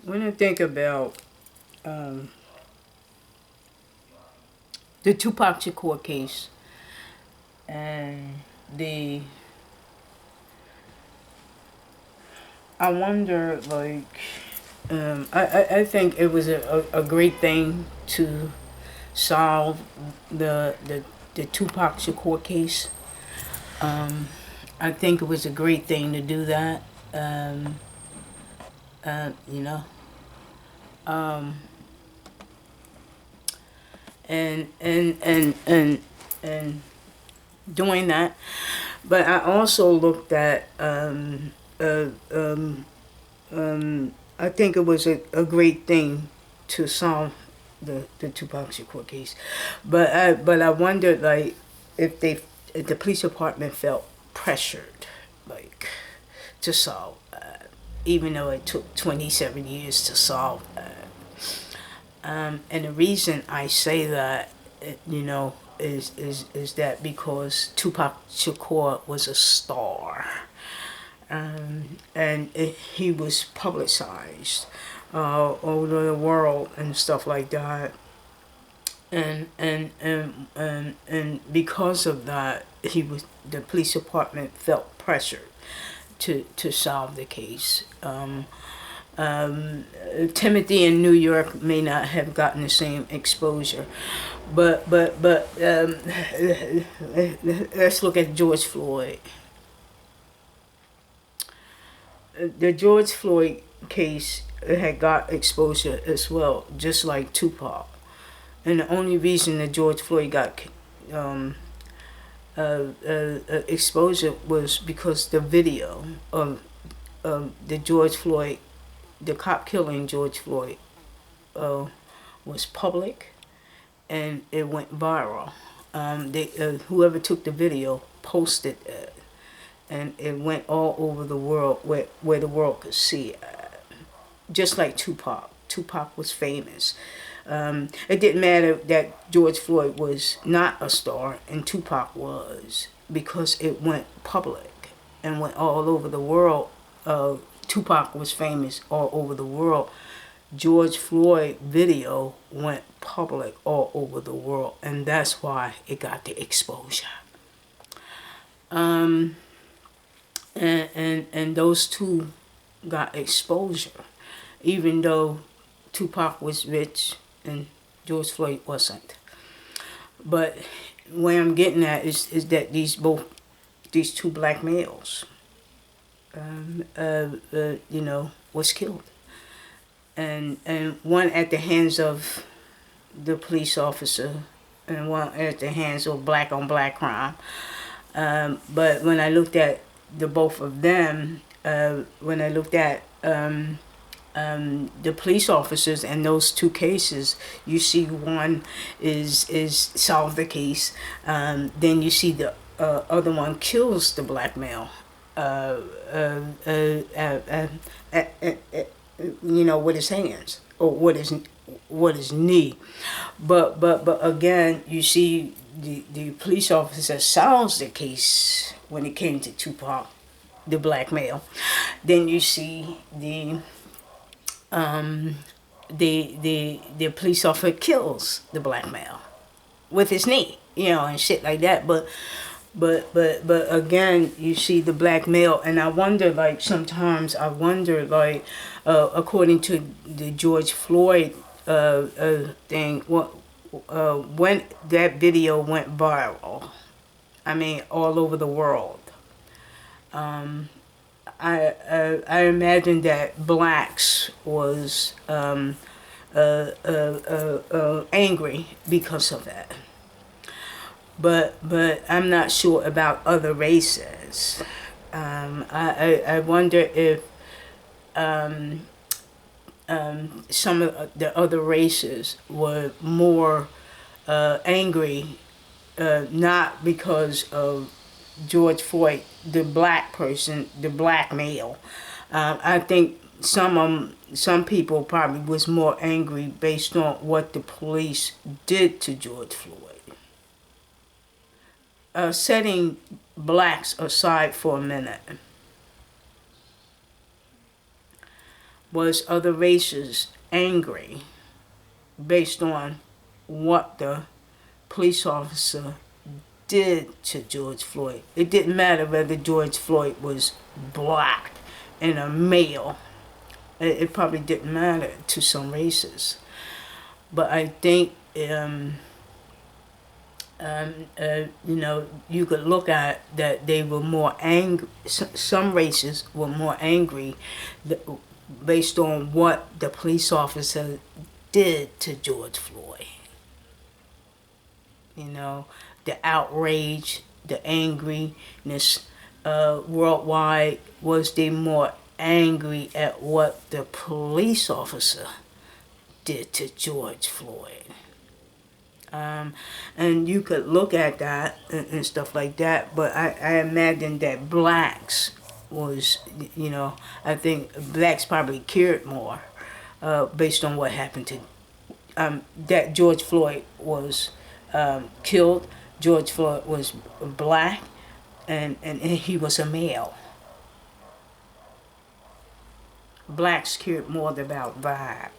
When I think about the Tupac Shakur case and the, I wonder, like, I think it was a great thing to solve the Tupac Shakur case. I think it was a great thing to do that. Um, you know, and doing that. But I also looked at uh, um, I think it was a great thing to solve the Tupac Shakur case, but I wondered, like, if the police department felt pressured, like, to solve, even though it took 27 years to solve. And the reason I say that, is that because Tupac Shakur was a star, and he was publicized all over the world and stuff like that. And because of that, the police department felt pressured to solve the case. Timothy in New York may not have gotten the same exposure, but let's look at George Floyd. The George Floyd case had got exposure as well, just like Tupac. And the only reason that George Floyd got um, exposure was because the video of the George Floyd, the cop killing George Floyd, uh, was public, and it went viral. Whoever took the video posted it, and it went all over the world where the world could see it. Just like Tupac. Tupac was famous. It didn't matter that George Floyd was not a star and Tupac was, because it went public and went all over the world. Tupac was famous all over the world. George Floyd video went public all over the world, and that's why it got the exposure. Um, and those two got exposure, even though Tupac was rich and George Floyd wasn't. But where I'm getting at is that these two black males, was killed, and one at the hands of the police officer, and one at the hands of black on black crime. But when I looked at the both of them, when I looked at the police officers in those two cases, you see one is solve the case, then you see the other one kills the black male, uh, uh, uh, uh, uh, uh, uh, with his hands, or what his knee. But again, you see the police officer solves the case when it came to Tupac, the black male. Then you see um, the police officer kills the black male with his knee, and shit like that. But again, you see the black male, and I wonder, like, sometimes I wonder, like, according to the George Floyd thing, when that video went viral, I mean, all over the world. Um, I imagine that blacks was angry because of that. But I'm not sure about other races. I wonder if um, some of the other races were more angry, not because of George Floyd, the black person, the black male. I think some people probably was more angry based on what the police did to George Floyd. Setting blacks aside for a minute, was other races angry based on what the police officer did to George Floyd. It didn't matter whether George Floyd was black and a male. It probably didn't matter to some races. But I think, you could look at that they were more angry. Some races were more angry based on what the police officer did to George Floyd. You know, the outrage, the angriness worldwide, was they more angry at what the police officer did to George Floyd. And you could look at that and stuff like that, but I imagine that blacks was, I think blacks probably cared more based on what happened to, that George Floyd was killed. George Floyd was black, and he was a male. Blacks cared more about that.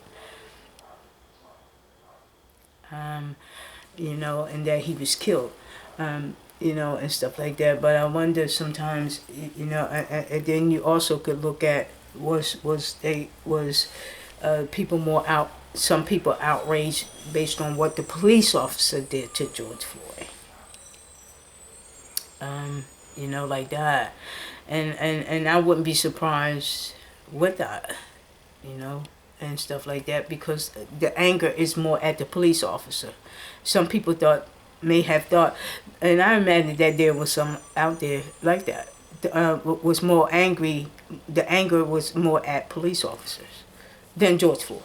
And that he was killed, and stuff like that. But I wonder sometimes, and then you also could look at people more out. Some people outraged based on what the police officer did to George Floyd. Like that, and I wouldn't be surprised with that, and stuff like that, because the anger is more at the police officer. Some people may have thought, and I imagine that there was some out there like that, was more angry. The anger was more at police officers than George Floyd,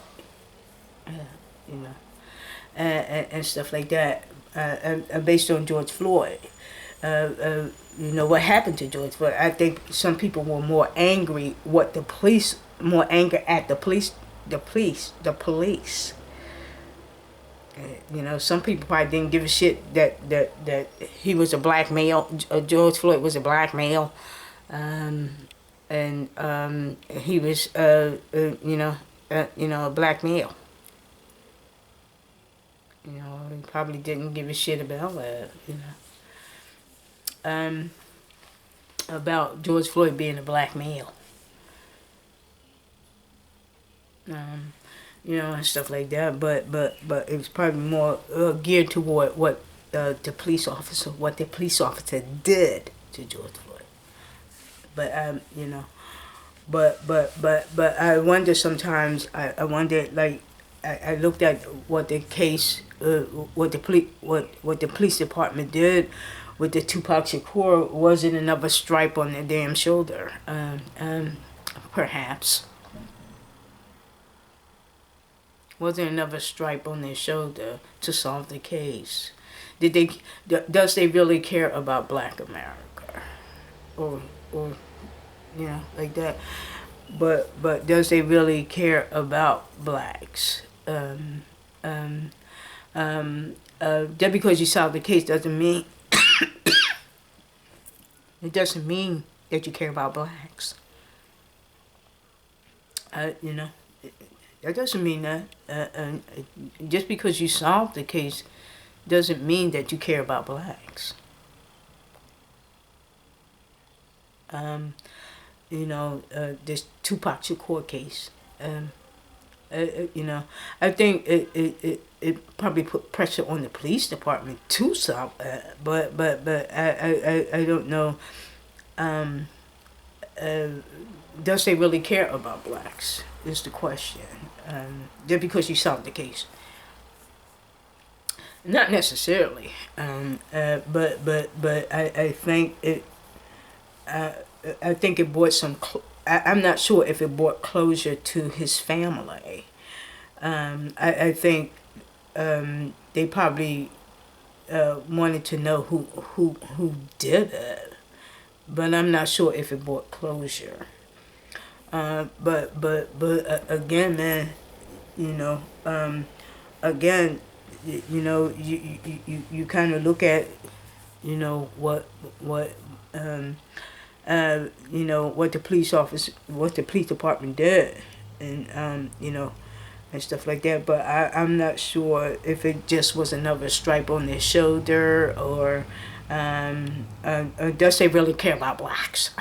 and stuff like that, and based on George Floyd. What happened to George Floyd. I think some people were more angry more anger at the police. Some people probably didn't give a shit that he was a black male. George Floyd was a black male, and he was a black male. He probably didn't give a shit about that. About George Floyd being a black male. And stuff like that. But it was probably more geared toward what the police officer did to George Floyd. But but I wonder sometimes. I wonder, like, I looked at what the case, what the police department did with the Tupac Shakur. Wasn't another stripe on their damn shoulder. Perhaps. Wasn't another stripe on their shoulder to solve the case. Does they really care about Black America? Or like that. But does they really care about blacks? Just because you solve the case doesn't mean it doesn't mean that you care about blacks. That doesn't mean that. Just because you solve the case doesn't mean that you care about blacks. This Tupac Shakur case. I think it probably put pressure on the police department to solve that. But I don't know. Does they really care about blacks? Is the question. Just because you solved the case. Not necessarily. But I think it. I think it brought some. I'm not sure if it brought closure to his family. I think they probably wanted to know who did it, but I'm not sure if it brought closure. But again, man, again, you kind of look at, what what the police department did, and you know, and stuff like that. But I'm not sure if it just was another stripe on their shoulder, or does they really care about blacks?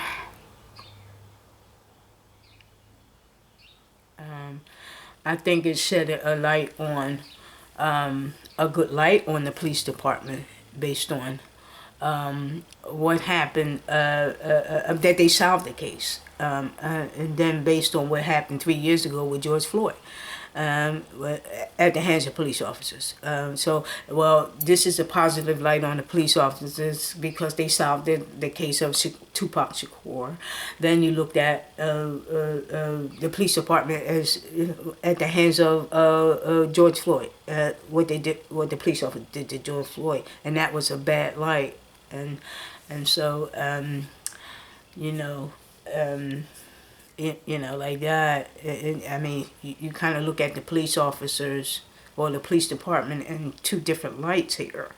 I think it shed a light on, a good light on the police department, based on what happened, that they solved the case, and then based on what happened 3 years ago with George Floyd, um, at the hands of police officers. Well, this is a positive light on the police officers because they solved the case of Tupac Shakur. Then you looked at the police department as at the hands of George Floyd, what they did, what the police officer did to George Floyd, and that was a bad light, and so you know. Like that. I mean, you kind of look at the police officers or the police department in two different lights here.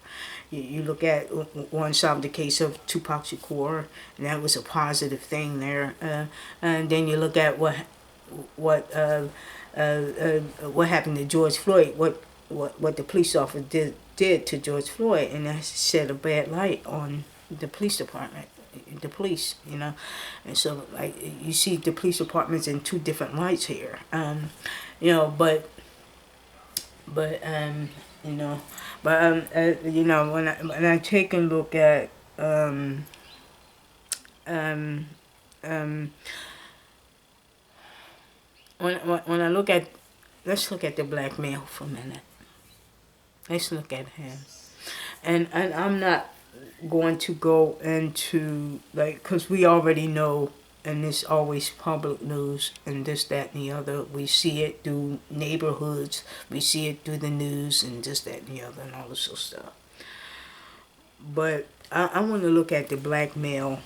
You look at one solved the case of Tupac Shakur, and that was a positive thing there. And then you look at what what happened to George Floyd, what the police officer did to George Floyd, and that shed a bad light on the police department, the police, and so like you see the police departments in two different lights here, but you know, when I take a look at um, um, when I look at, let's look at the black male for a minute. Let's look at him, and I'm not going to go into, like, because we already know, and it's always public news and this, that, and the other. We see it through neighborhoods, we see it through the news and this, that, and the other, and all this sort of stuff. But I want to look at the black male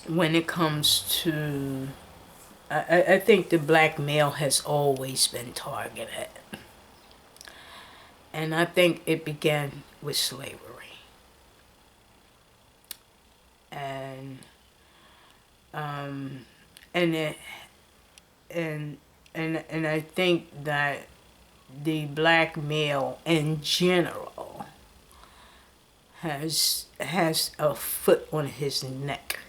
when it comes to, I think the black male has always been targeted. And I think it began with slavery. And and it, and I think that the black male in general has a foot on his neck.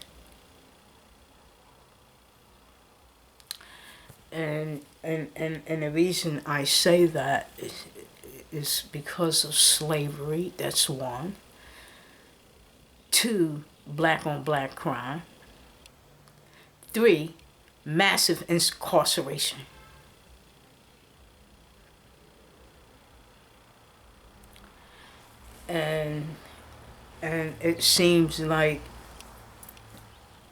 And the reason I say that is because of slavery. That's one. Two, black on black crime. Three, massive incarceration. And it seems like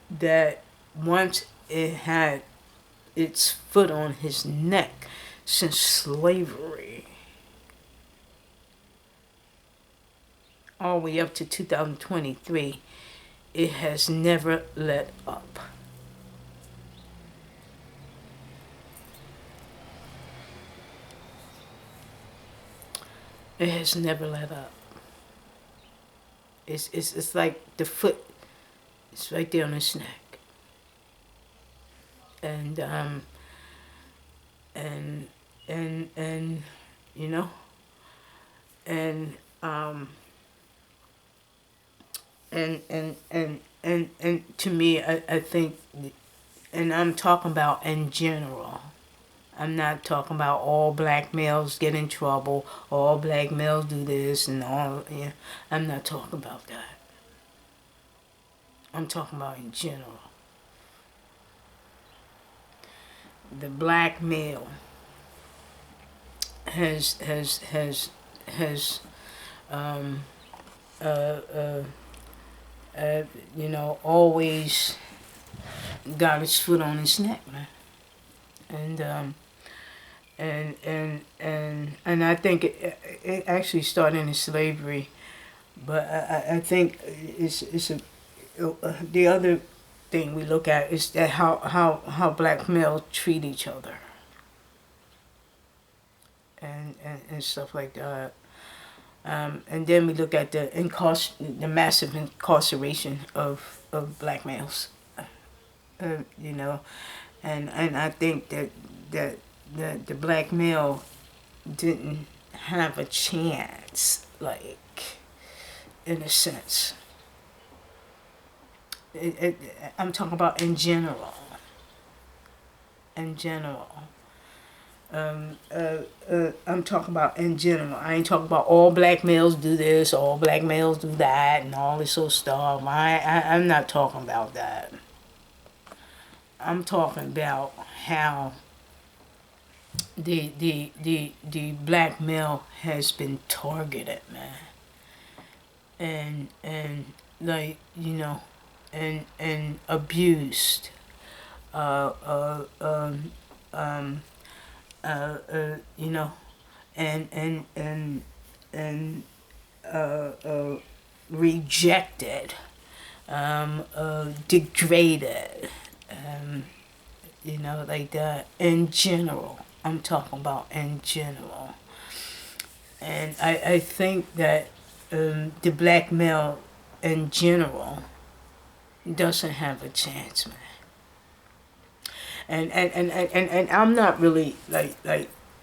that once it had its foot on his neck since slavery, all the way up to 2023, it has never let up. It has never let up. It's like the foot is right there on his neck. And and you know, and and to me, I think, and I'm talking about in general. I'm not talking about all black males get in trouble, all black males do this and all. Yeah, I'm not talking about that. I'm talking about in general. The black male has um, uh, always got his foot on his neck, man. And and I think it actually started in slavery, but I think it's the other thing we look at is that how black males treat each other, and stuff like that. And then we look at the massive incarceration of black males, you know, and I think that the black male didn't have a chance, like, in a sense. I'm talking about in general. In general. I'm talking about in general. I ain't talking about all black males do this, all black males do that, and all this sort of stuff. I'm not talking about that. I'm talking about how the black male has been targeted, man, and like, and abused, uh, uh, um, um, you know, and uh, uh, rejected, degraded, um, like that in general. I'm talking about in general. And I think that the black male in general doesn't have a chance, man. And I'm not really like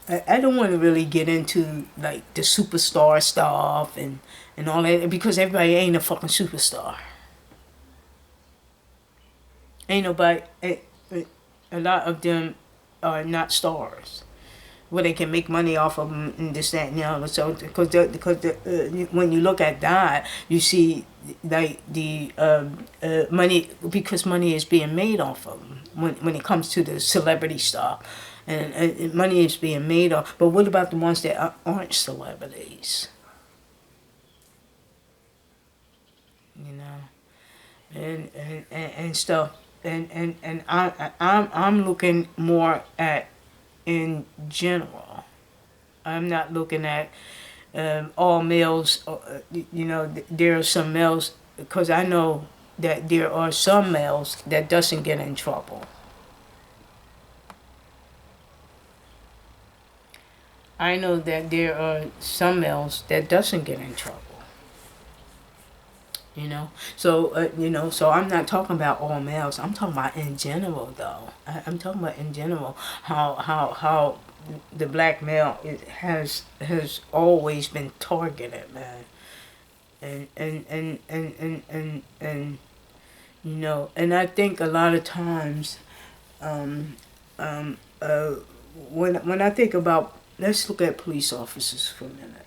I don't want to really get into like the superstar stuff and all that, because everybody ain't a fucking superstar. Ain't nobody. A lot of them are not stars, where they can make money off of them and this, that, and the other. So when you look at that, you see like the money, because money is being made off of them when it comes to the celebrity stuff, and money is being made off. But what about the ones that aren't celebrities? You know, and stuff. And I'm looking more at in general. I'm not looking at all males. There are some males, because I know that there are some males that doesn't get in trouble. I know that there are some males that doesn't get in trouble. So I'm not talking about all males. I'm talking about in general, though. I'm talking about in general how the black male has always been targeted, man. And I think a lot of times, um, um, uh, when I think about, let's look at police officers for a minute.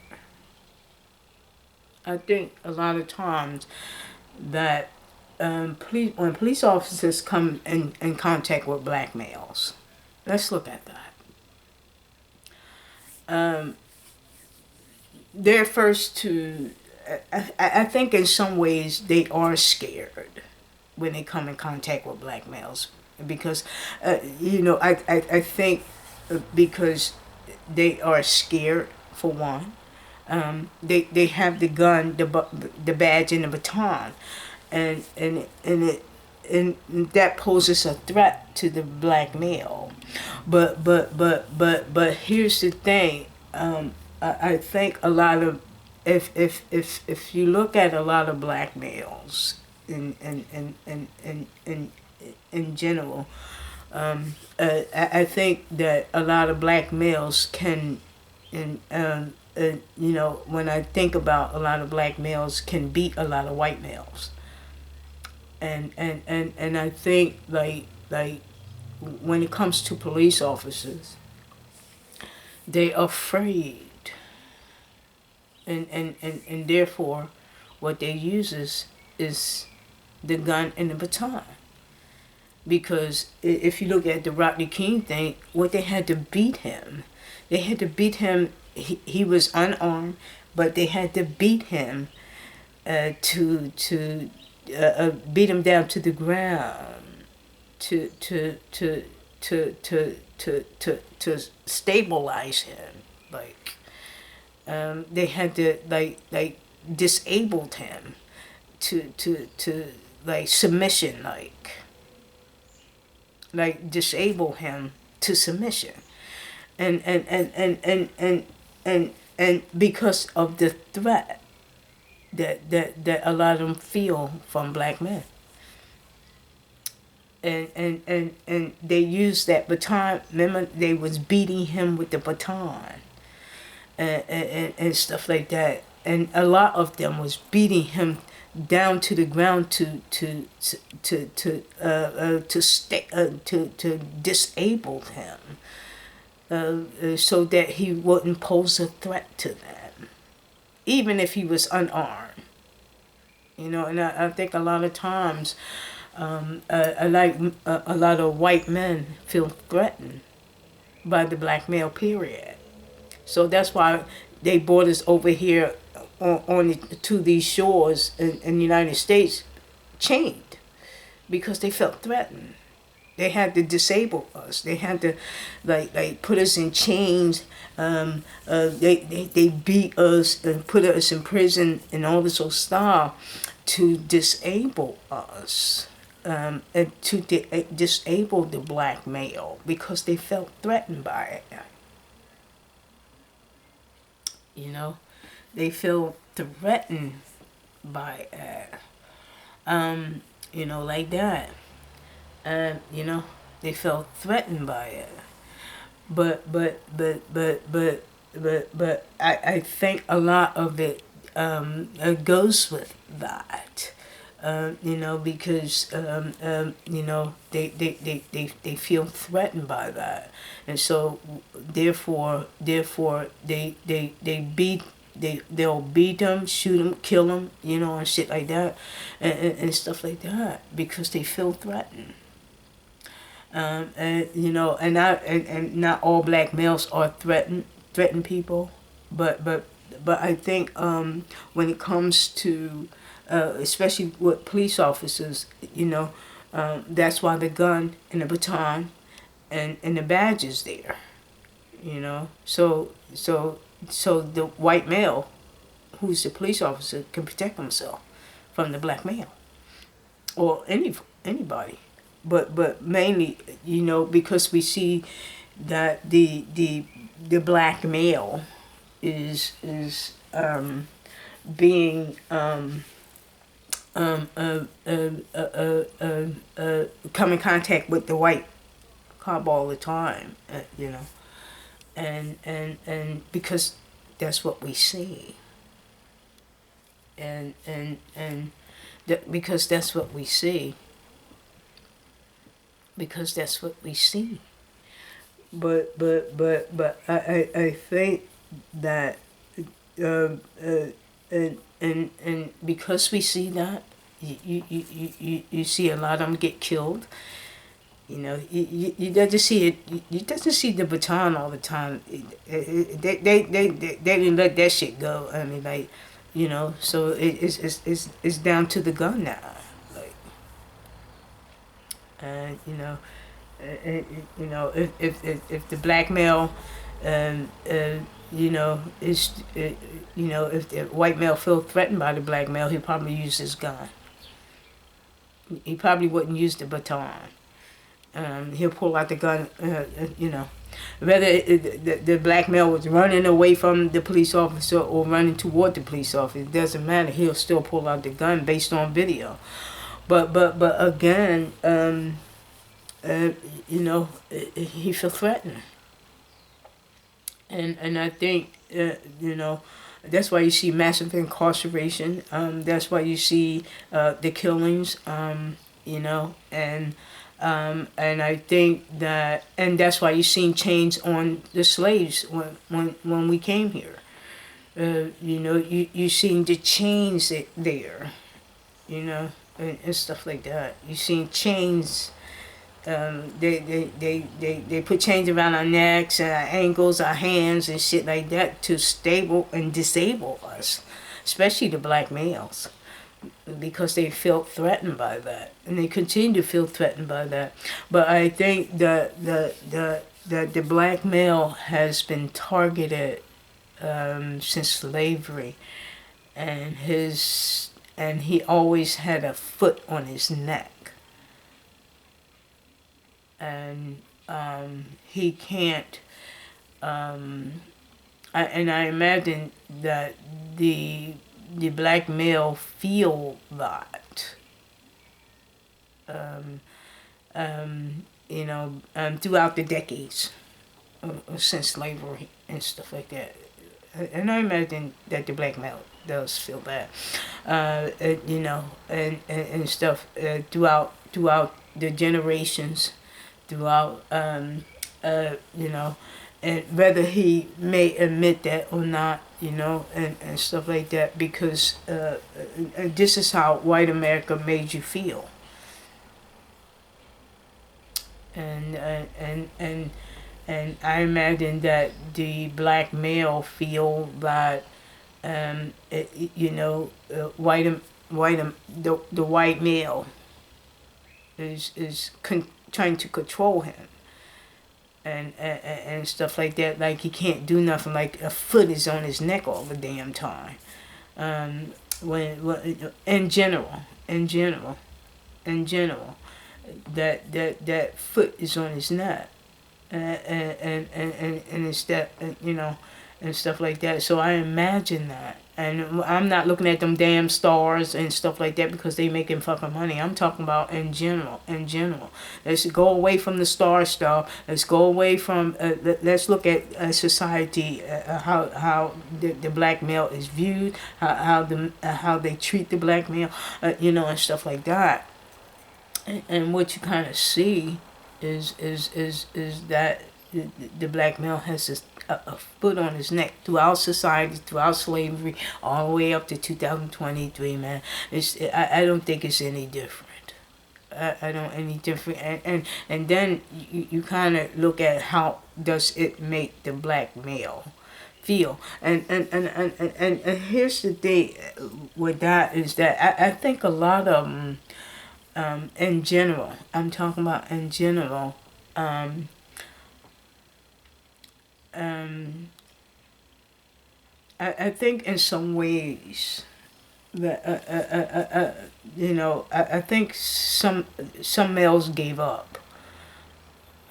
I think a lot of times that when police officers come in contact with black males, let's look at that. They're first to, I think in some ways they are scared when they come in contact with black males, because, I think because they are scared, for one. They have the gun, the badge, and the baton, and that poses a threat to the black male. But here's the thing. I think a lot of, if you look at a lot of black males in general, I think that a lot of black males can, and when I think about a lot of black males can beat a lot of white males, and I think like when it comes to police officers, they are afraid, and therefore what they use is the gun and the baton. Because if you look at the Rodney King thing, what they had to beat him. He was unarmed, but they had to beat him to beat him down to the ground to to stabilize him. Like, they had to like disabled him to like submission, like disable him to submission, and because of the threat that a lot of them feel from black men. and they used that baton. Remember, they was beating him with the baton and stuff like that. And a lot of them was beating him down to the ground to disable him, so that he wouldn't pose a threat to them, even if he was unarmed. You know, and I think a lot of times, a lot of white men feel threatened by the black male period. So that's why they brought us over here to these shores in the United States, chained, because they felt threatened. They had to disable us. They had to, like put us in chains. They beat us and put us in prison and all this old stuff to disable us, and to disable the black male because they felt threatened by it. You know, they feel threatened by it. You know, like that. You know, they felt threatened by it. But I think a lot of it goes with that. You know, because you know, they feel threatened by that, and so therefore they'll beat them, shoot them, kill them, you know, and shit like that, and stuff like that, because they feel threatened. And you know, and not all black males are threaten people, but I think when it comes to especially with police officers, you know, that's why the gun and the baton and the badge is there, you know. So the white male, who's the police officer, can protect himself from the black male or anybody. But mainly, you know, because we see that the black male is being come in contact with the white cop all the time, you know, and because that's what we see, and because that's what we see. Because that's what we see. But I think that and because we see that, you see a lot of them get killed. You know, you doesn't see it. You doesn't see the baton all the time. They didn't let that shit go. I mean, like, you know, so it's down to the gun now. And you know, if the black male, you know, is you know, if the white male feel threatened by the black male, he probably use his gun. He probably wouldn't use the baton. He'll pull out the gun. You know, whether the black male was running away from the police officer or running toward the police officer, it doesn't matter. He'll still pull out the gun based on video. But again, you know, he feel threatened, and I think you know, that's why you see massive incarceration. That's why you see the killings. You know, and I think that, and that's why you seen chains on the slaves when we came here. You know, you seen the chains there. You know. And stuff like that. You seen chains. They put chains around our necks and our ankles, our hands, and shit like that to stable and disable us, especially the black males, because they felt threatened by that, and they continue to feel threatened by that. But I think that the black male has been targeted since slavery, and he always had a foot on his neck. And he can't, and I imagine that the black male feel that. throughout the decades since slavery and stuff like that. And I imagine that the black male does feel that, and stuff throughout the generations, throughout, and whether he may admit that or not, and stuff like that, because this is how white America made you feel, and and I imagine that the black male feel that the white male is trying to control him, and stuff like that. Like he can't do nothing. Like a foot is on his neck all the damn time. When in general, that foot is on his neck, and it's that, and stuff like that. So I imagine that. And I'm not looking at them damn stars and stuff like that because they making fucking money. I'm talking about in general. Let's go away from the star stuff. Let's go away from. Let's look at society, how the black male is viewed, how they treat the black male, and stuff like that. And what you kind of see is that the black male has a foot on his neck throughout society, throughout slavery, all the way up to 2023, man. I don't think it's any different. I don't any different. And then you kind of look at how does it make the black male feel. And here's the thing with that is that I think a lot of them, in general, I'm talking about in general, I think in some ways that I think some males gave up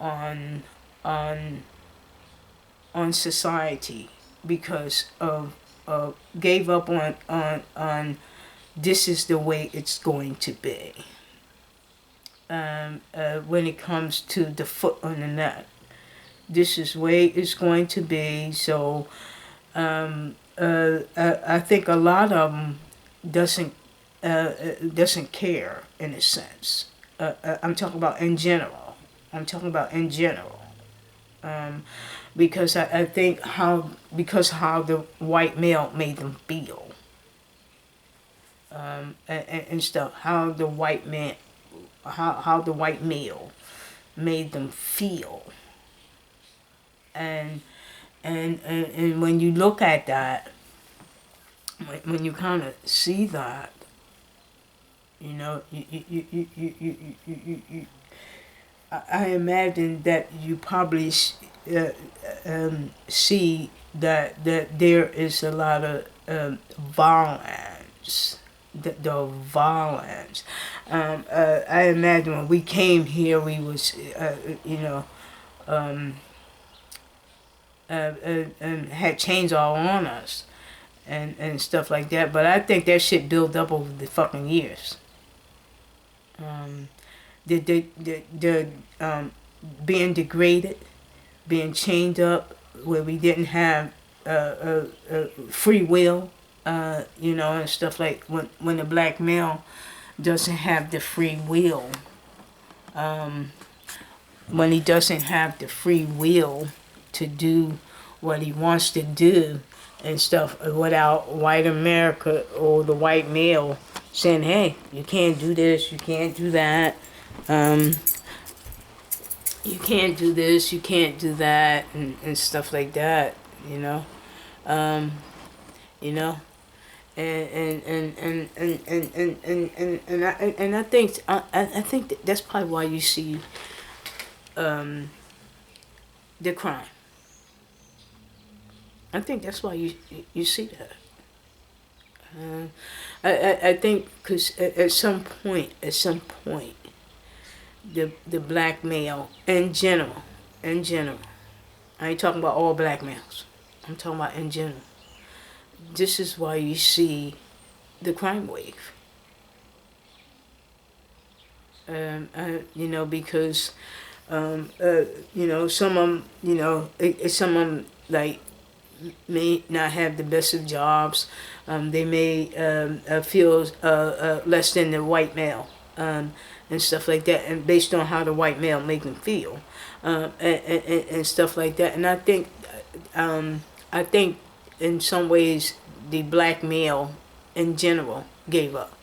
on on on society because of gave up on this is the way it's going to be. When it comes to the foot on the neck, this is way it's going to be. So I think a lot of them doesn't care in a sense. I'm talking about in general. Because I think how the white male made them feel, and stuff. How the white male made them feel, and when you look at that, when you kind of see that, I imagine that you probably see that there is a lot of violence. The violence. I imagine when we came here, we was, had chainsaw on us and stuff like that. But I think that shit built up over the fucking years. The being degraded, being chained up, where we didn't have free will, and stuff like when the black male doesn't have the free will, when he doesn't have the free will to do what he wants to do and stuff, without white America or the white male saying, hey, you can't do this, you can't do that, you can't do this, you can't do that, and stuff like that, um, you know, and I think that's probably why you see the crime. I think that's why you see that. I think because at some point, the black male in general, I ain't talking about all black males. I'm talking about in general. This is why you see the crime wave. You know, because you know, some of them, you know, some of them like may not have the best of jobs. They may feel less than the white male, and stuff like that, and based on how the white male make them feel, and stuff like that. And I think in some ways the black male in general gave up.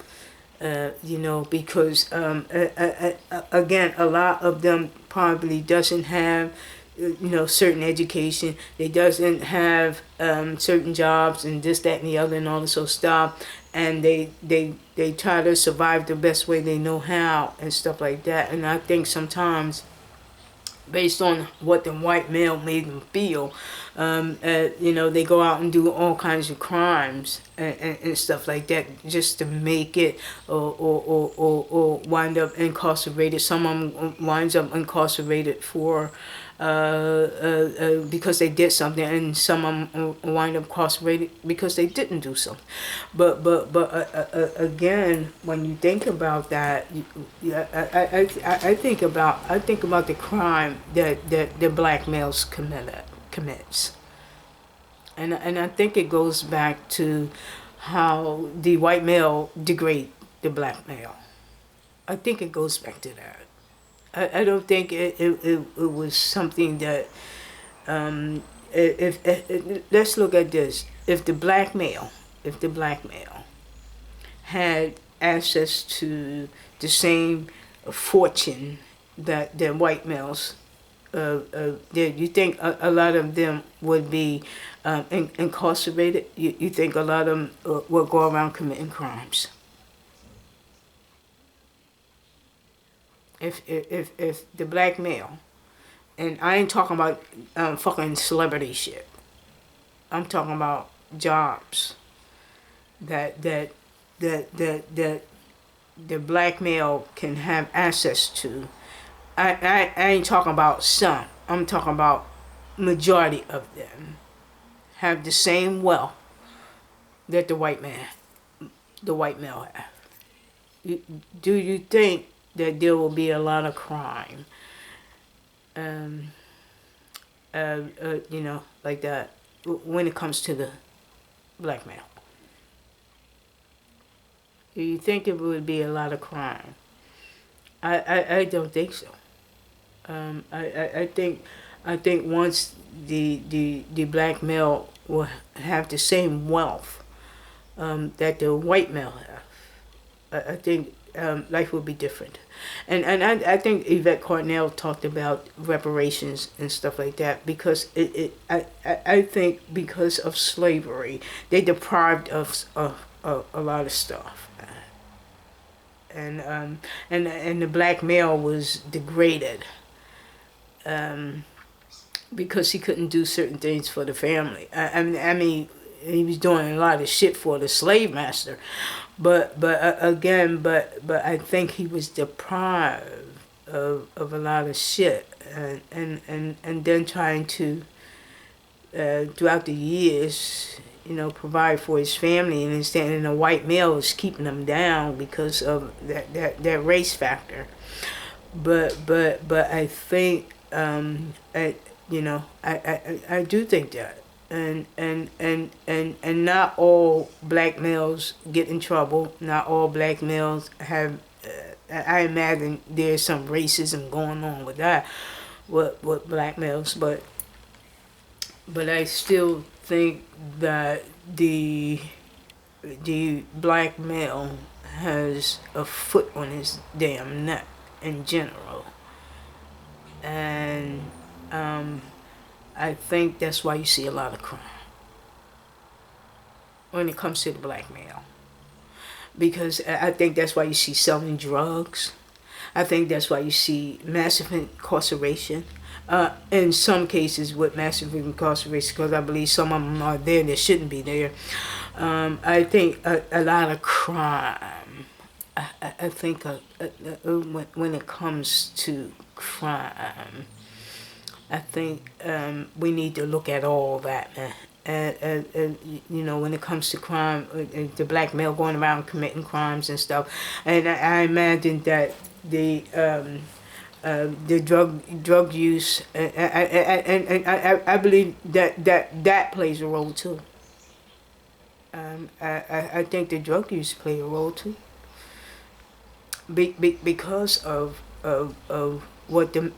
You know, because again, a lot of them probably doesn't have, you know, certain education. They doesn't have certain jobs and this, that, and the other, and all this sort of stuff. And they try to survive the best way they know how and stuff like that. And I think sometimes based on what the white male made them feel. You know, they go out and do all kinds of crimes and stuff like that just to make it, or wind up incarcerated. Some of them winds up incarcerated for because they did something, and some of them wind up incarcerated because they didn't do something. But again, when you think about that, I think about the crime that the black males commits, and I think it goes back to how the white male degrade the black male. I think it goes back to that. I don't think it was something that if let's look at this. If the black male had access to the same fortune that the white males did, you think a lot of them would be incarcerated? You think a lot of them would go around committing crimes? If the black male, and I ain't talking about fucking celebrity shit. I'm talking about jobs that the black male can have access to. I ain't talking about some. I'm talking about majority of them have the same wealth that the white male have. Do you think that there will be a lot of crime, you know, like that when it comes to the black male? Do you think it would be a lot of crime? I don't think so. I think once the black male will have the same wealth that the white male have, I think life will be different. And I think Yvette Carnell talked about reparations and stuff like that, because I think because of slavery they deprived us of a lot of stuff. And the black male was degraded because he couldn't do certain things for the family. I mean, he was doing a lot of shit for the slave master, but I think he was deprived of a lot of shit, and then trying to throughout the years, you know, provide for his family, and understanding the white male is keeping him down because of that race factor. But I think you know, I do think that, and not all black males get in trouble. Not all black males have. I imagine there's some racism going on with that, with black males, but I still think that the black male has a foot on his damn neck in general, and I think that's why you see a lot of crime when it comes to the black male, because I think that's why you see selling drugs. I think that's why you see massive incarceration. In some cases with massive incarceration, because I believe some of them are there that shouldn't be there. I think a lot of crime. I think when it comes to crime, I think we need to look at all that, man. And you know, when it comes to crime, the black male going around committing crimes and stuff, and I imagine that the drug use, I believe that plays a role too. I think the drug use play a role too, because of what the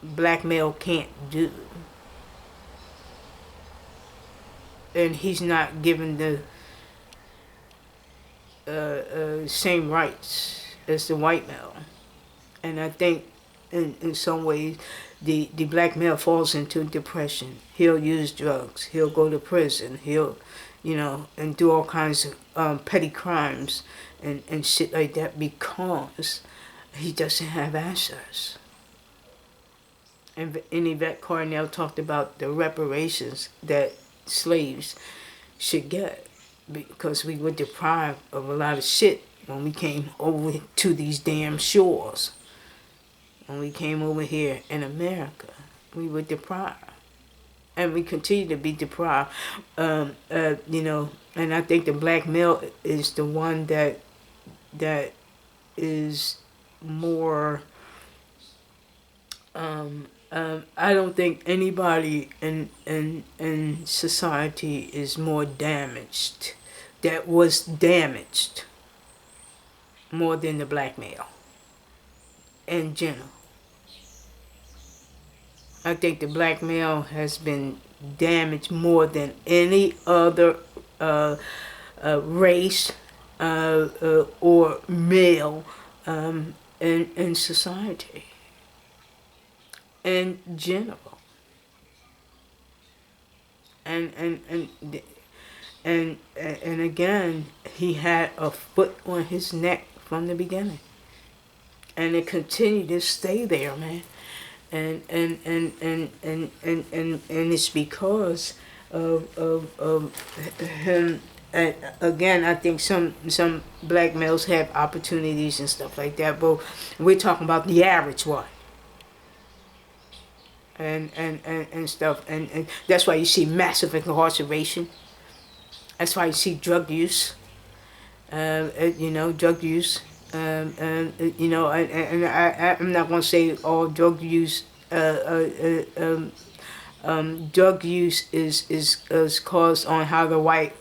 black male can't do, and he's not given the same rights as the white male. And I think in some ways the black male falls into depression. He'll use drugs, he'll go to prison, he'll, and do all kinds of petty crimes and shit like that, because he doesn't have access. And Yvette Carnell talked about the reparations that slaves should get, because we were deprived of a lot of shit when we came over to these damn shores. When we came over here in America, we were deprived. And we continue to be deprived. And I think the black male is the one that is more, I don't think anybody in society is more damaged, that was damaged more than the black male in general. I think the black male has been damaged more than any other race or male in society in general. And again, he had a foot on his neck from the beginning, and it continued to stay there, man. And it's because of him. And again, I think some black males have opportunities and stuff like that, but we're talking about the average one. And stuff, and that's why you see massive incarceration. That's why you see drug use. Drug use. I'm not going to say all drug use. Drug use is caused on how the white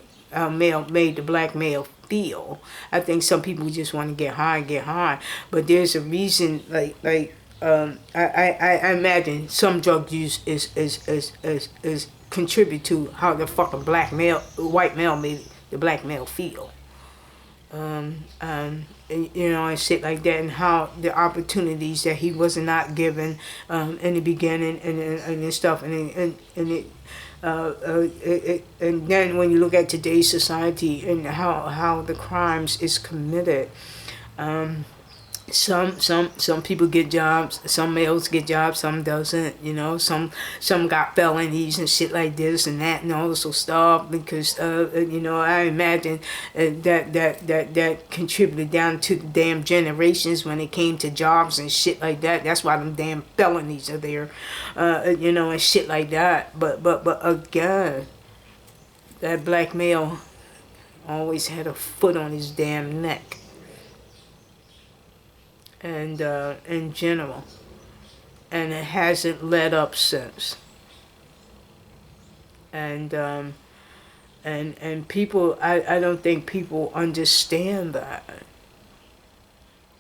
male made the black male feel. I think some people just want to get high, but there's a reason. I imagine some drug use is contribute to how the fucking white male made the black male feel. And shit like that, and how the opportunities that he was not given in the beginning and stuff, and then when you look at today's society and how the crimes is committed, some people get jobs, some males get jobs, some doesn't, some got felonies and shit like this and that and all this stuff, because I imagine that contributed down to the damn generations when it came to jobs and shit like that. That's why them damn felonies are there, and shit like that. But again, that black male always had a foot on his damn neck. And in general, and it hasn't let up since. And people, I don't think people understand that.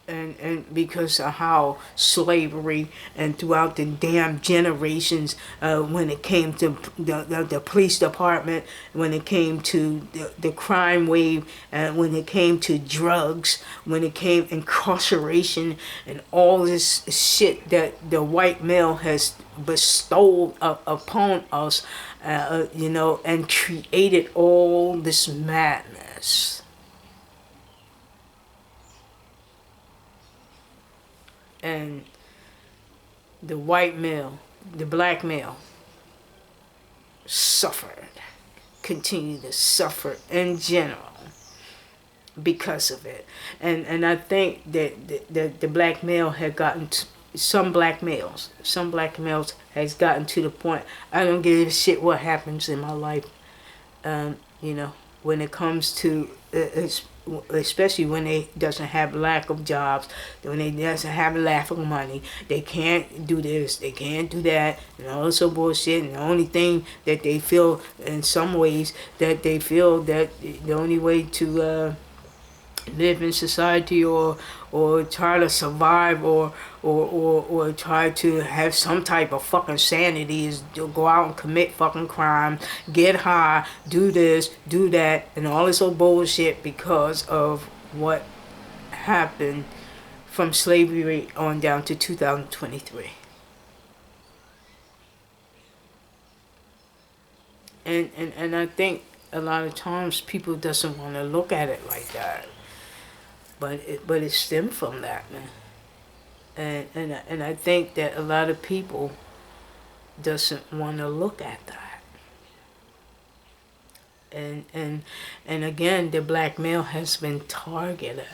And because of how slavery and throughout the damn generations, when it came to the police department, when it came to the crime wave, when it came to drugs, when it came incarceration and all this shit that the white male has bestowed upon us, and created all this madness. And the white male, the black male, suffered, continue to suffer in general because of it. And I think that the black male had gotten to, some black males has gotten to the point, I don't give a shit what happens in my life, when it comes to especially when they doesn't have lack of jobs, when they doesn't have lack of money, they can't do this, they can't do that, and all this other bullshit. And the only thing that they feel, in some ways, that they feel that the only way to live in society, or try to survive, or try to have some type of fucking sanity, is to go out and commit fucking crime, get high, do this, do that, and all this old bullshit, because of what happened from slavery on down to 2023. And I think a lot of times people doesn't want to look at it like that. But it stemmed from that, man. And I think that a lot of people doesn't want to look at that. And again, the black male has been targeted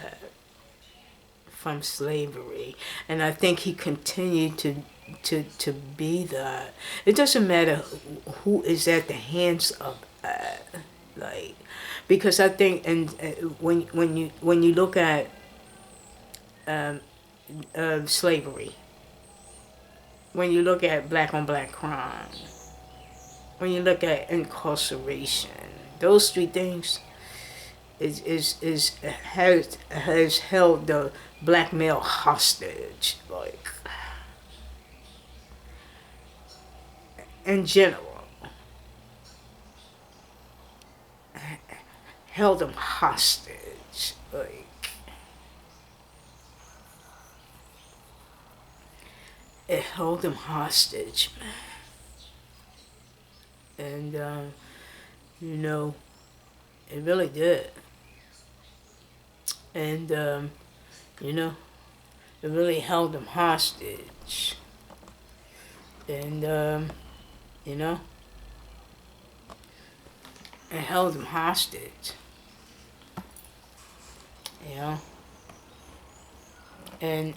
from slavery, and I think he continued to be that. It doesn't matter who is at the hands of like, because I think, and when you look at slavery, when you look at black on black crime, when you look at incarceration, those three things has held the black male hostage, like, in general. Held them hostage, like, it held them hostage, man. And you know, it really did. And you know, it really held them hostage. And you know, it held them hostage. You know, and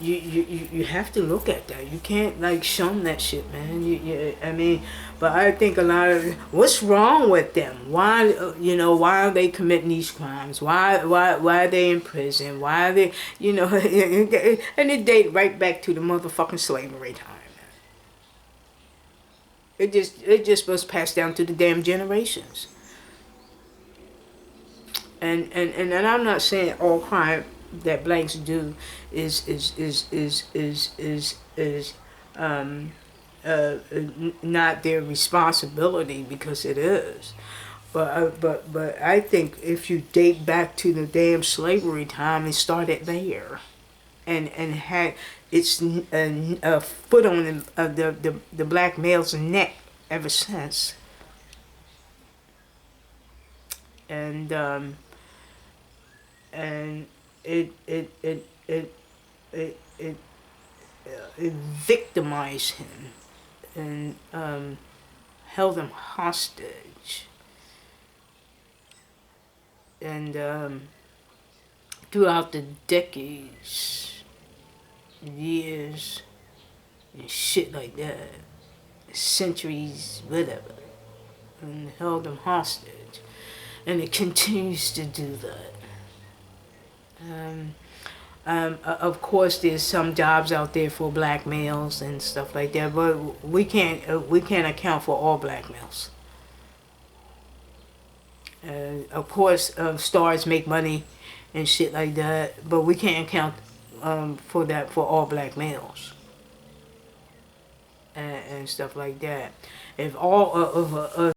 you have to look at that. You can't, like, shun that shit, man. I mean, but I think a lot of, what's wrong with them? Why, why are they committing these crimes? Why are they in prison? Why are they, and it date right back to the motherfucking slavery time. It just was passed down to the damn generations. And I'm not saying all crime that blacks do is not their responsibility, because it is. But I think if you date back to the damn slavery time, it started there, and had its a foot on the black male's neck ever since. And it victimized him, and held him hostage. And throughout the decades, years, and shit like that, centuries, whatever, and held him hostage. And it continues to do that. Of course, there's some jobs out there for black males and stuff like that, but we can't account for all black males. Of course, stars make money and shit like that, but we can't account for that for all black males and stuff like that. If all of us